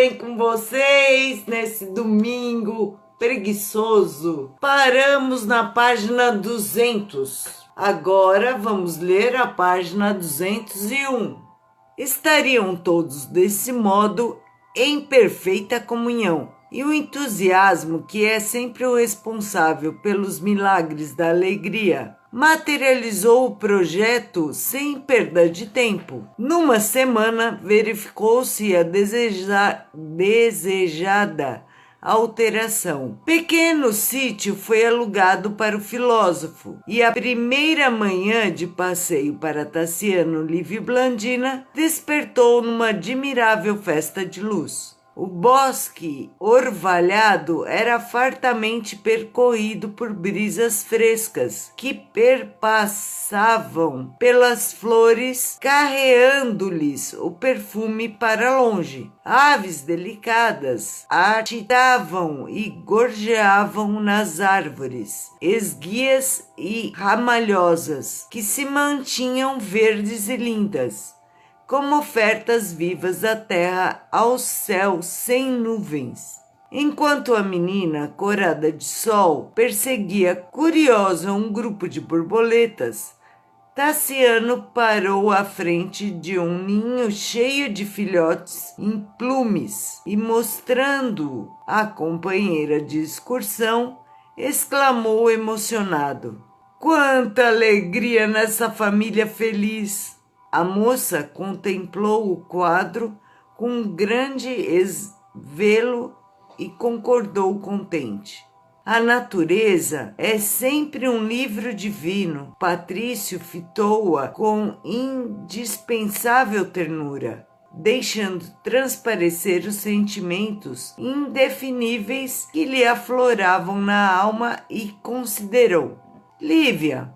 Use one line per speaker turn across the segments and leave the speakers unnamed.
bem com vocês nesse domingo preguiçoso? Paramos na página 200. Agora vamos ler a página 201. Estariam todos desse modo em perfeita comunhão, e o entusiasmo, que é sempre o responsável pelos milagres da alegria, materializou o projeto sem perda de tempo. Numa semana, verificou-se a desejada alteração. Pequeno sítio foi alugado para o filósofo, e a primeira manhã de passeio para Tassiano, Lívia e Blandina despertou numa admirável festa de luz. O bosque orvalhado era fartamente percorrido por brisas frescas que perpassavam pelas flores, carreando-lhes o perfume para longe. Aves delicadas atitavam e gorjeavam nas árvores, esguias e ramalhosas, que se mantinham verdes e lindas, como ofertas vivas da terra ao céu sem nuvens. Enquanto a menina, corada de sol, perseguia curiosa um grupo de borboletas, Tassiano parou à frente de um ninho cheio de filhotes em plumes e, mostrando a companheira de excursão, exclamou emocionado: "Quanta alegria nessa família feliz!" A moça contemplou o quadro com um grande esvelo e concordou contente. A natureza é sempre um livro divino. Patrício fitou-a com indispensável ternura, deixando transparecer os sentimentos indefiníveis que lhe afloravam na alma, e considerou: "Lívia,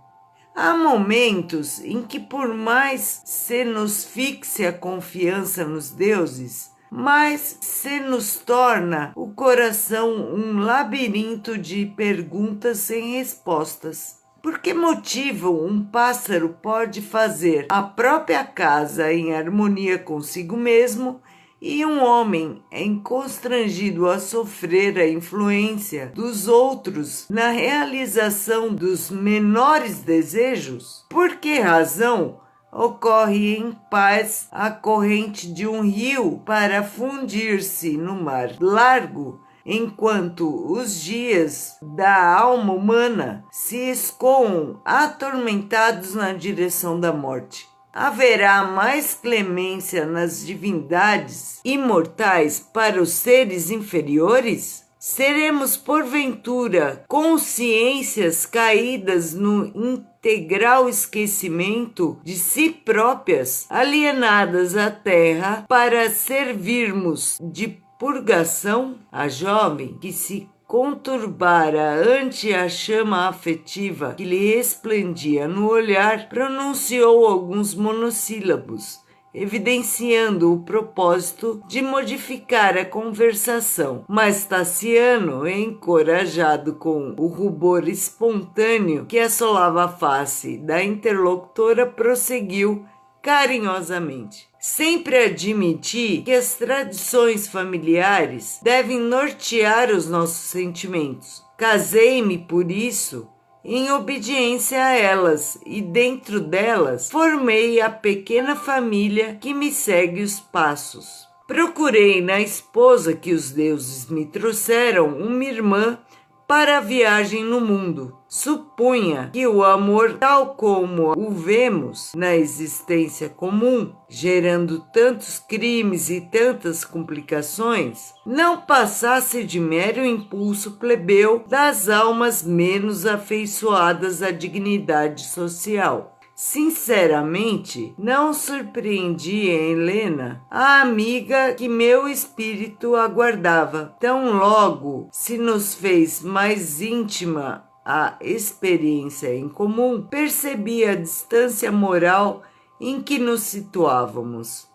há momentos em que, por mais se nos fixe a confiança nos deuses, mais se nos torna o coração um labirinto de perguntas sem respostas. Por que motivo um pássaro pode fazer a própria casa em harmonia consigo mesmo, e um homem é constrangido a sofrer a influência dos outros na realização dos menores desejos? Por que razão ocorre em paz a corrente de um rio para fundir-se no mar largo, enquanto os dias da alma humana se escoam atormentados na direção da morte? Haverá mais clemência nas divindades imortais para os seres inferiores? Seremos, porventura, consciências caídas no integral esquecimento de si próprias, alienadas à terra para servirmos de purgação? A jovem, que se conturbara ante a chama afetiva que lhe resplendia no olhar, pronunciou alguns monossílabos, evidenciando o propósito de modificar a conversação. Mas Tassiano, encorajado com o rubor espontâneo que assolava a face da interlocutora, prosseguiu carinhosamente: "Sempre admiti que as tradições familiares devem nortear os nossos sentimentos. Casei-me, por isso, em obediência a elas, e dentro delas formei a pequena família que me segue os passos. Procurei na esposa que os deuses me trouxeram uma irmã para a viagem no mundo. Supunha que o amor, tal como o vemos na existência comum, gerando tantos crimes e tantas complicações, não passasse de mero impulso plebeu das almas menos afeiçoadas à dignidade social. Sinceramente, não surpreendi em Helena a amiga que meu espírito aguardava. Tão logo se nos fez mais íntima a experiência em comum, percebi a distância moral em que nos situávamos.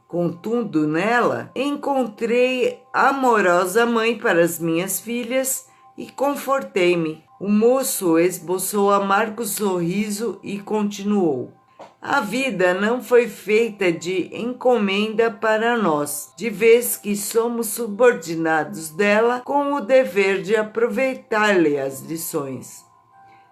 Contudo, nela encontrei amorosa mãe para as minhas filhas e confortei-me. O moço esboçou amargo sorriso e continuou: A vida não foi feita de encomenda para nós, de vez que somos subordinados dela com o dever de aproveitar-lhe as lições.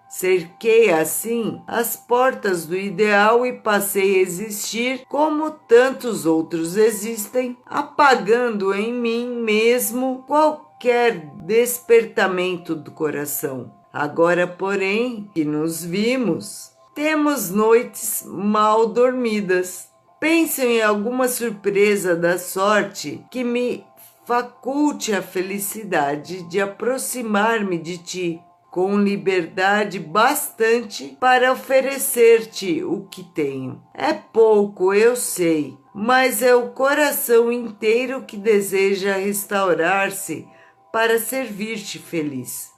Cerquei assim as portas do ideal e passei a existir como tantos outros existem, apagando em mim mesmo qualquer despertamento do coração. Agora, porém, que nos vimos, temos noites mal dormidas. Penso em alguma surpresa da sorte que me faculte a felicidade de aproximar-me de ti, com liberdade bastante para oferecer-te o que tenho. É pouco, eu sei, mas é o coração inteiro que deseja restaurar-se para servir-te feliz.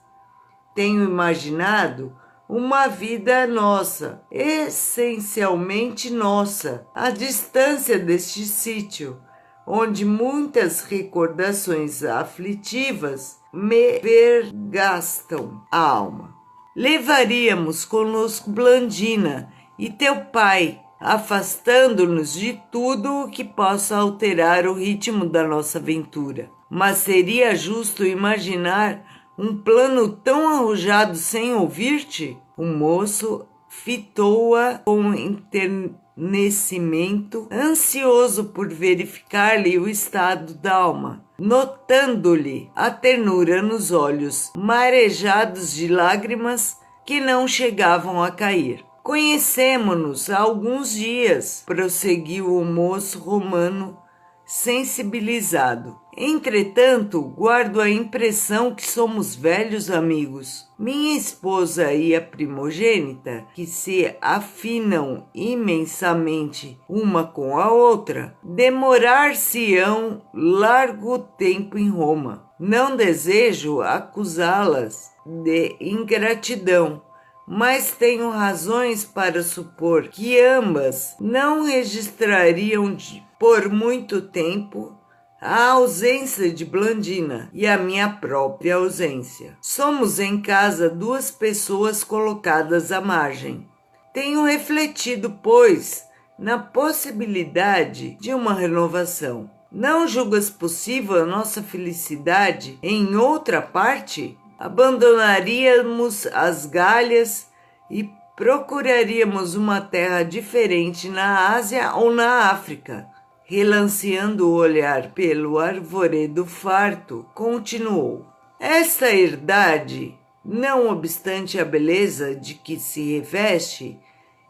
Tenho imaginado uma vida nossa, essencialmente nossa, à distância deste sítio, onde muitas recordações aflitivas me vergastam a alma. Levaríamos conosco Blandina e teu pai, afastando-nos de tudo o que possa alterar o ritmo da nossa aventura. Mas seria justo imaginar um plano tão arrojado sem ouvir-te? O moço fitou-a com enternecimento, ansioso por verificar-lhe o estado da alma, notando-lhe a ternura nos olhos, marejados de lágrimas que não chegavam a cair. Conhecemo-nos há alguns dias, prosseguiu o moço romano, sensibilizado. Entretanto, guardo a impressão que somos velhos amigos. Minha esposa e a primogênita, que se afinam imensamente uma com a outra, demorar-se-ão largo tempo em Roma. Não desejo acusá-las de ingratidão, mas tenho razões para supor que ambas não registrariam por muito tempo a ausência de Blandina e a minha própria ausência. Somos em casa duas pessoas colocadas à margem. Tenho refletido, pois, na possibilidade de uma renovação. Não julgas possível a nossa felicidade em outra parte? Abandonaríamos as Galhas e procuraríamos uma terra diferente na Ásia ou na África. Relanceando o olhar pelo arvoredo farto, continuou. Esta herdade, não obstante a beleza de que se reveste,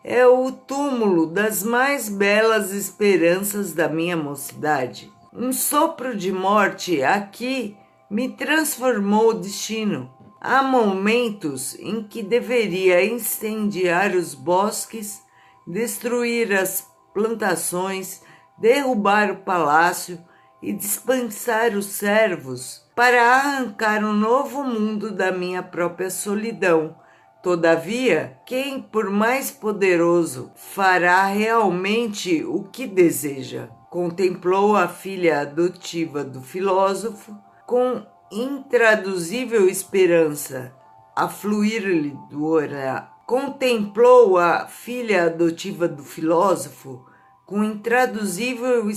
é o túmulo das mais belas esperanças da minha mocidade. Um sopro de morte aqui me transformou o destino. Há momentos em que deveria incendiar os bosques, destruir as plantações, derrubar o palácio e dispensar os servos para arrancar um novo mundo da minha própria solidão. Todavia, quem por mais poderoso fará realmente o que deseja? Contemplou a filha adotiva do filósofo com intraduzível esperança a fluir-lhe do olhar. Contemplou a filha adotiva do filósofo com intraduzível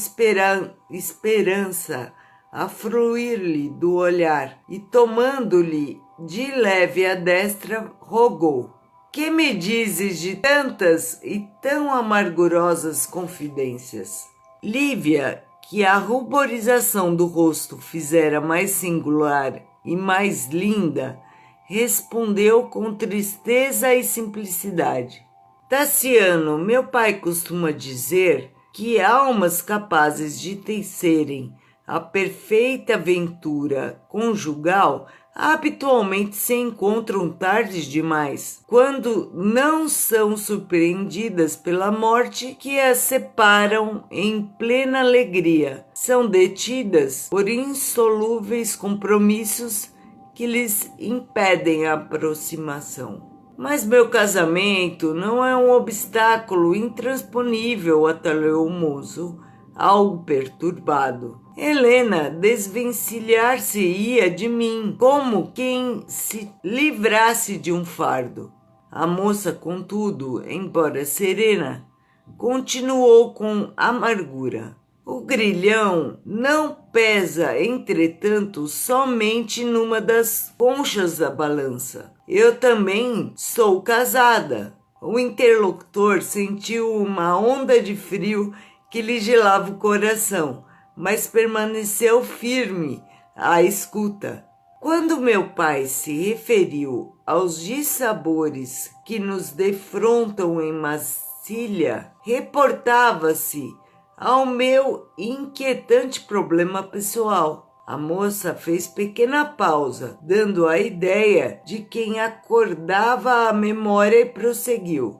esperança a fluir-lhe do olhar, e tomando-lhe de leve a destra, rogou: que me dizes de tantas e tão amargurosas confidências? Lívia, que a ruborização do rosto fizera mais singular e mais linda, respondeu com tristeza e simplicidade: Taciano, meu pai costuma dizer que almas capazes de tecerem a perfeita ventura conjugal habitualmente se encontram tarde demais, quando não são surpreendidas pela morte que as separam em plena alegria. São detidas por insolúveis compromissos que lhes impedem a aproximação. Mas meu casamento não é um obstáculo intransponível, atalhou o moço, algo perturbado. Helena desvencilhar-se-ia de mim, como quem se livrasse de um fardo. A moça, contudo, embora serena, continuou com amargura. O grilhão não pesa, entretanto, somente numa das conchas da balança. Eu também sou casada. O interlocutor sentiu uma onda de frio que lhe gelava o coração, mas permaneceu firme à escuta. Quando meu pai se referiu aos dissabores que nos defrontam em Massília, reportava-se ao meu inquietante problema pessoal. A moça fez pequena pausa, dando a ideia de quem acordava a memória e prosseguiu.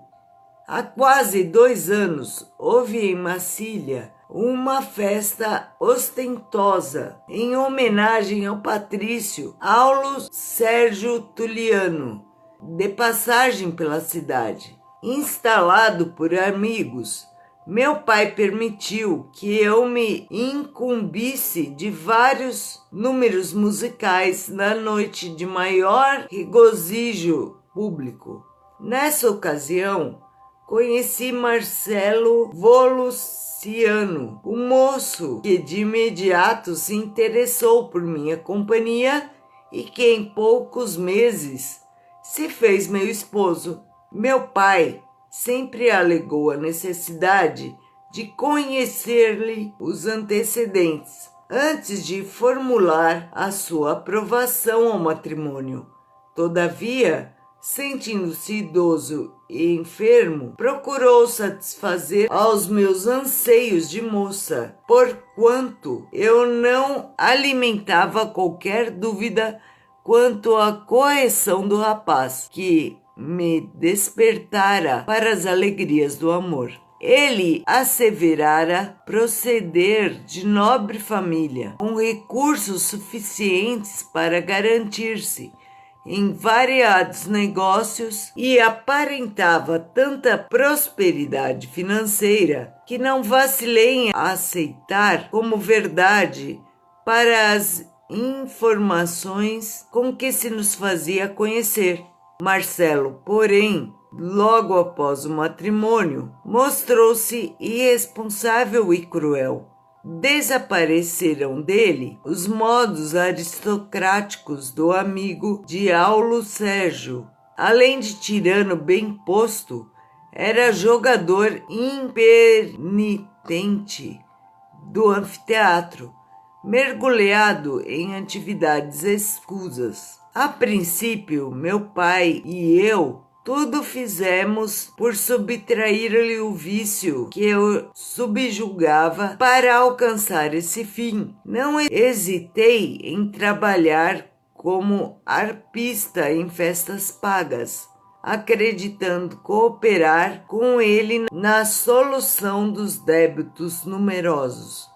Há quase 2 anos houve em Massília uma festa ostentosa em homenagem ao patrício Aulo Sérgio Tuliano, de passagem pela cidade. Instalado por amigos, meu pai permitiu que eu me incumbisse de vários números musicais na noite de maior regozijo público. Nessa ocasião, conheci Marcelo Volusiano, o moço que de imediato se interessou por minha companhia e que em poucos meses se fez meu esposo. Meu pai sempre alegou a necessidade de conhecer-lhe os antecedentes antes de formular a sua aprovação ao matrimônio. Todavia, sentindo-se idoso e enfermo, procurou satisfazer aos meus anseios de moça, porquanto eu não alimentava qualquer dúvida quanto à correção do rapaz, que me despertara para as alegrias do amor. Ele asseverara proceder de nobre família, com recursos suficientes para garantir-se em variados negócios, e aparentava tanta prosperidade financeira que não vacilei em aceitar como verdade para as informações com que se nos fazia conhecer. Marcelo, porém, logo após o matrimônio, mostrou-se irresponsável e cruel. Desapareceram dele os modos aristocráticos do amigo de Aulo Sérgio. Além de tirano bem posto, era jogador impenitente do anfiteatro, mergulhado em atividades escusas. A princípio, meu pai e eu tudo fizemos por subtrair-lhe o vício que eu subjugava para alcançar esse fim. Não hesitei em trabalhar como arpista em festas pagas, acreditando cooperar com ele na solução dos débitos numerosos.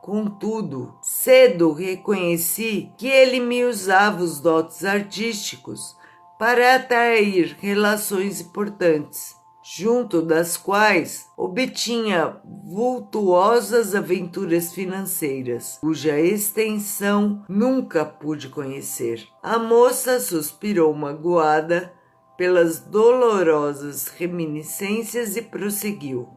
Contudo, cedo reconheci que ele me usava os dotes artísticos para atrair relações importantes, junto das quais obtinha vultuosas aventuras financeiras, cuja extensão nunca pude conhecer. A moça suspirou magoada pelas dolorosas reminiscências e prosseguiu.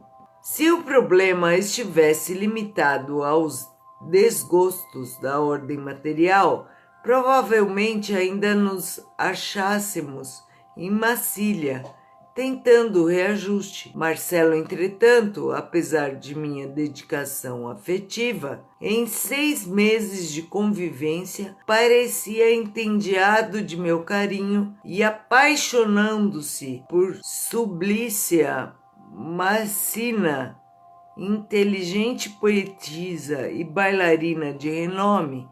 Se o problema estivesse limitado aos desgostos da ordem material, provavelmente ainda nos achássemos em Massília, tentando o reajuste. Marcelo, entretanto, apesar de minha dedicação afetiva, em 6 meses de convivência, parecia entediado de meu carinho e, apaixonando-se por Sublícia Massina, inteligente poetisa e bailarina de renome,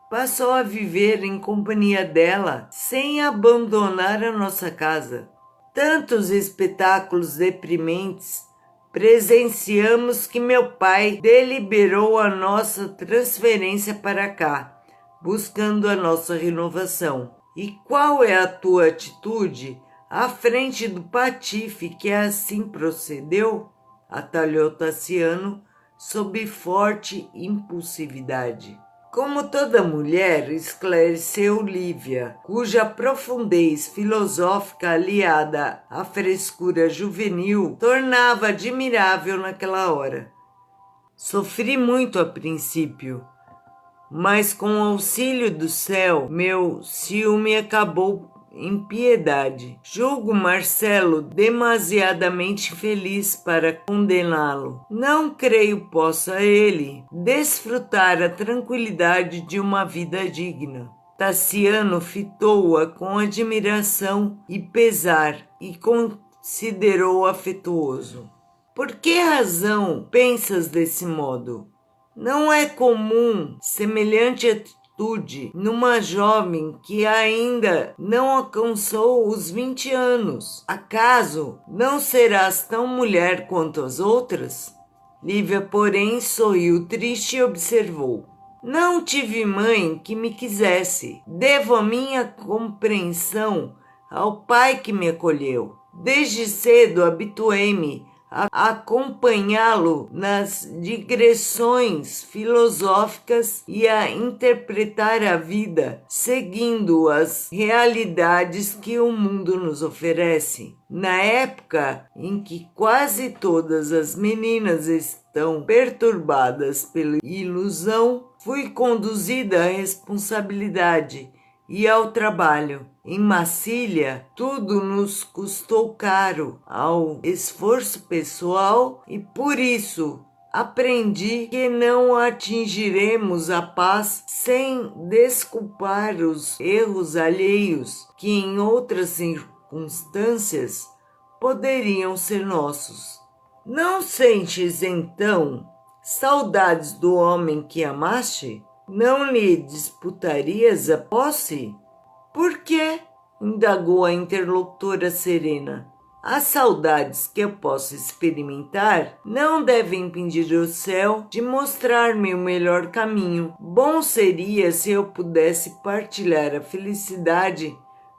passou a viver em companhia dela sem abandonar a nossa casa. Tantos espetáculos deprimentes presenciamos que meu pai deliberou a nossa transferência para cá, buscando a nossa renovação. E qual é a tua atitude à frente do patife que assim procedeu? Atalhou Tassiano sob forte impulsividade. Como toda mulher, esclareceu Lívia, cuja profundez filosófica aliada à frescura juvenil tornava admirável naquela hora. Sofri muito a princípio, mas com o auxílio do céu, meu ciúme acabou em piedade. Julgo Marcelo demasiadamente feliz para condená-lo. Não creio possa ele desfrutar a tranquilidade de uma vida digna. Tassiano fitou-a com admiração e pesar e considerou afetuoso. Por que razão pensas desse modo? Não é comum semelhante atitude numa jovem que ainda não alcançou os 20 anos. Acaso não serás tão mulher quanto as outras? Lívia, porém, sorriu triste e observou. Não tive mãe que me quisesse. Devo a minha compreensão ao pai que me acolheu. Desde cedo habituei-me a acompanhá-lo nas digressões filosóficas e a interpretar a vida seguindo as realidades que o mundo nos oferece. Na época em que quase todas as meninas estão perturbadas pela ilusão, fui conduzida à responsabilidade e ao trabalho. Em Massília, tudo nos custou caro ao esforço pessoal e por isso aprendi que não atingiremos a paz sem desculpar os erros alheios que em outras circunstâncias poderiam ser nossos. Não sentes então saudades do homem que amaste? Não lhe disputarias a posse? Por quê? Indagou a interlocutora serena. As saudades que eu posso experimentar não devem impedir o céu de mostrar-me o melhor caminho. Bom seria se eu pudesse partilhar a felicidade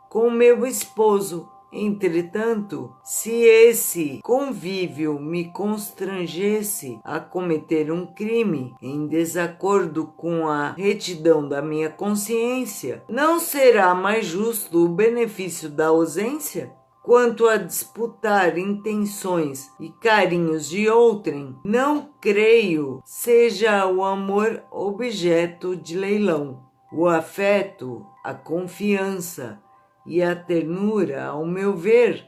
com meu esposo. Entretanto, se esse convívio me constrangesse a cometer um crime em desacordo com a retidão da minha consciência, não será mais justo o benefício da ausência? Quanto a disputar intenções e carinhos de outrem, não creio seja o amor objeto de leilão. O afeto, a confiança e a ternura, ao meu ver,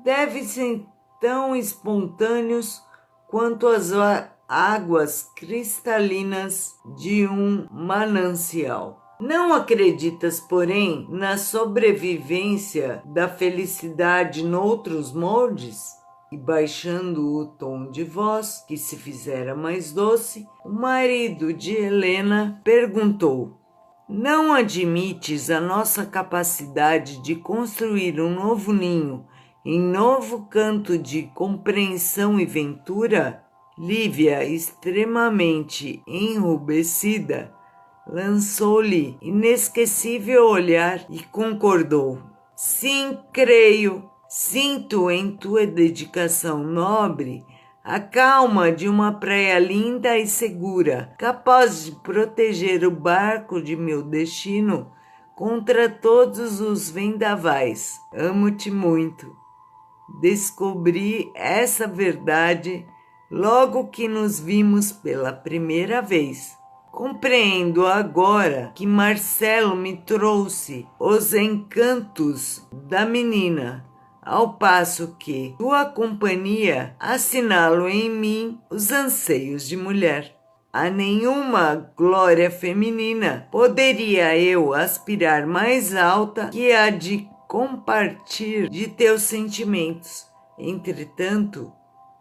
devem ser tão espontâneos quanto as águas cristalinas de um manancial. Não acreditas, porém, na sobrevivência da felicidade noutros moldes? E baixando o tom de voz, que se fizera mais doce, o marido de Helena perguntou: não admites a nossa capacidade de construir um novo ninho em novo canto de compreensão e ventura? Lívia, extremamente enrubescida, lançou-lhe inesquecível olhar e concordou. Sim, creio, sinto em tua dedicação nobre a calma de uma praia linda e segura, capaz de proteger o barco de meu destino contra todos os vendavais. Amo-te muito. Descobri essa verdade logo que nos vimos pela primeira vez. Compreendo agora que Marcelo me trouxe os encantos da menina, ao passo que tua companhia assinala em mim os anseios de mulher. A nenhuma glória feminina poderia eu aspirar mais alta que a de compartilhar de teus sentimentos. Entretanto,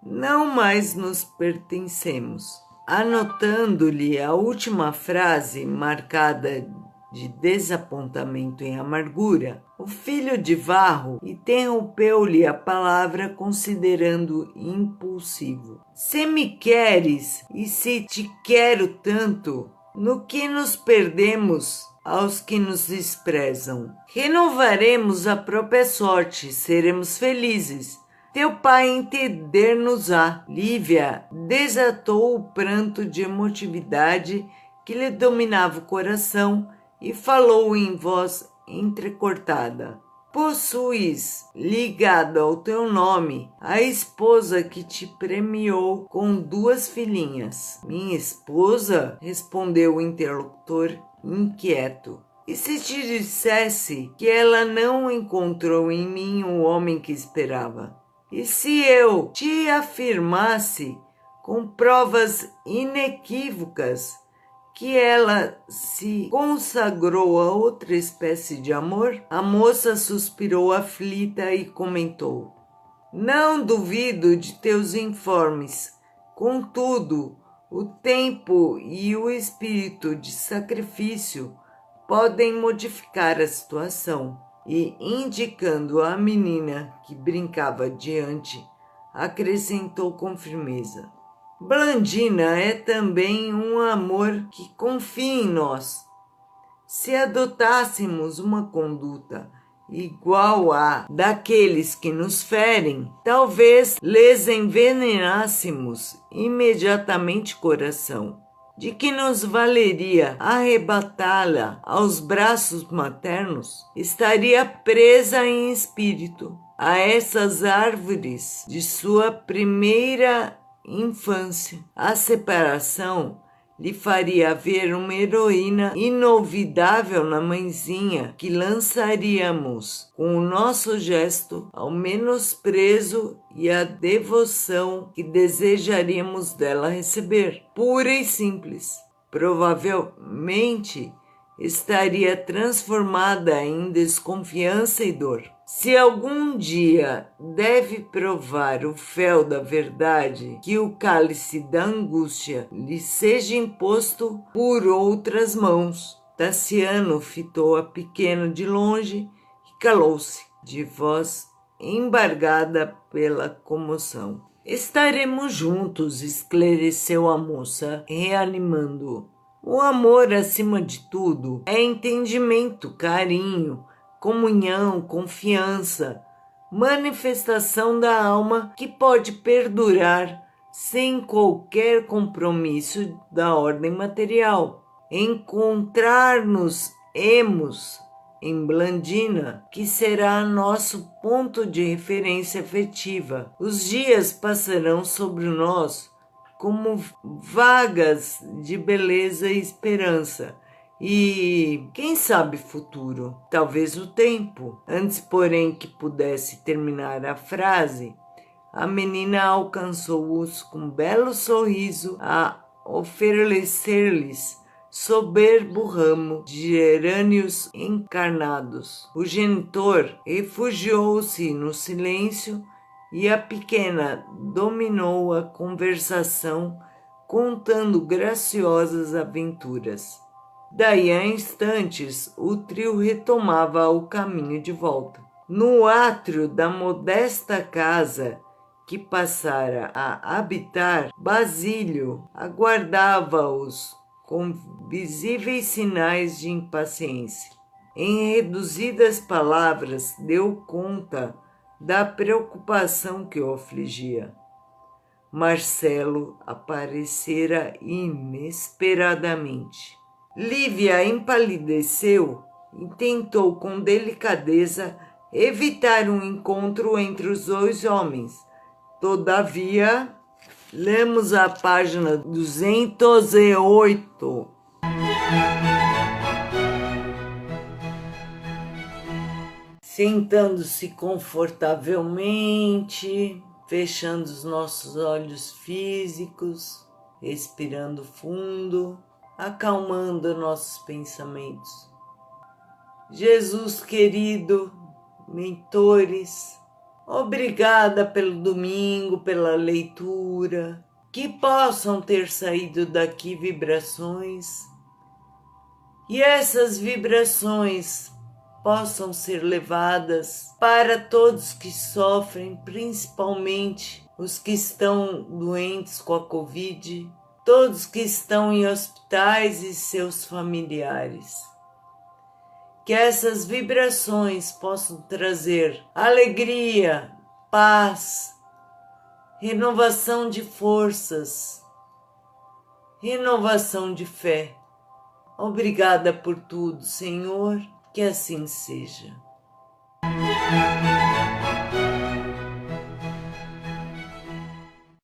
não mais nos pertencemos. Anotando-lhe a última frase marcada de desapontamento e amargura, o filho de Varro interrompeu-lhe a palavra considerando impulsivo. Se me queres e se te quero tanto, no que nos perdemos aos que nos desprezam? Renovaremos a própria sorte, seremos felizes. Teu pai entender-nos-á. Lívia desatou o pranto de emotividade que lhe dominava o coração e falou em voz entrecortada: possuis ligado ao teu nome a esposa que te premiou com 2 filhinhas. Minha esposa? Respondeu o interlocutor inquieto. E se te dissesse que ela não encontrou em mim o homem que esperava? E se eu te afirmasse com provas inequívocas que ela se consagrou a outra espécie de amor? A moça suspirou aflita e comentou: não duvido de teus informes, contudo, o tempo e o espírito de sacrifício podem modificar a situação. E, indicando a menina que brincava diante, acrescentou com firmeza: Blandina é também um amor que confia em nós. Se adotássemos uma conduta igual à daqueles que nos ferem, talvez lhes envenenássemos imediatamente o coração. De que nos valeria arrebatá-la aos braços maternos? Estaria presa em espírito a essas árvores de sua primeira infância. A separação lhe faria ver uma heroína inolvidável na mãezinha que lançaríamos com o nosso gesto ao menosprezo e a devoção que desejaríamos dela receber, pura e simples. Provavelmente estaria transformada em desconfiança e dor. Se algum dia deve provar o fel da verdade, que o cálice da angústia lhe seja imposto por outras mãos. Tassiano fitou a pequena de longe e calou-se, de voz embargada pela comoção. Estaremos juntos, esclareceu a moça, reanimando-o. O amor, acima de tudo, é entendimento, carinho, comunhão, confiança, manifestação da alma que pode perdurar sem qualquer compromisso da ordem material. Encontrar-nos-emos em Blandina, que será nosso ponto de referência afetiva. Os dias passarão sobre nós como vagas de beleza e esperança. E quem sabe futuro? Talvez o tempo. Antes, porém, que pudesse terminar a frase, a menina alcançou-os com belo sorriso a oferecer-lhes soberbo ramo de gerânios encarnados. O genitor refugiou-se no silêncio e a pequena dominou a conversação, contando graciosas aventuras. Daí a instantes, o trio retomava o caminho de volta. No átrio da modesta casa que passara a habitar, Basílio aguardava-os com visíveis sinais de impaciência. Em reduzidas palavras, deu conta da preocupação que o afligia. Marcelo aparecera inesperadamente. Lívia empalideceu e tentou com delicadeza evitar um encontro entre os 2 homens. Todavia, lemos a página 208. Sentando-se confortavelmente, fechando os nossos olhos físicos, respirando fundo, acalmando nossos pensamentos. Jesus querido, mentores, obrigada pelo domingo, pela leitura, que possam ter saído daqui vibrações e essas vibrações possam ser levadas para todos que sofrem, principalmente os que estão doentes com a Covid, todos que estão em hospitais e seus familiares. Que essas vibrações possam trazer alegria, paz, renovação de forças, renovação de fé. Obrigada por tudo, Senhor, que assim seja.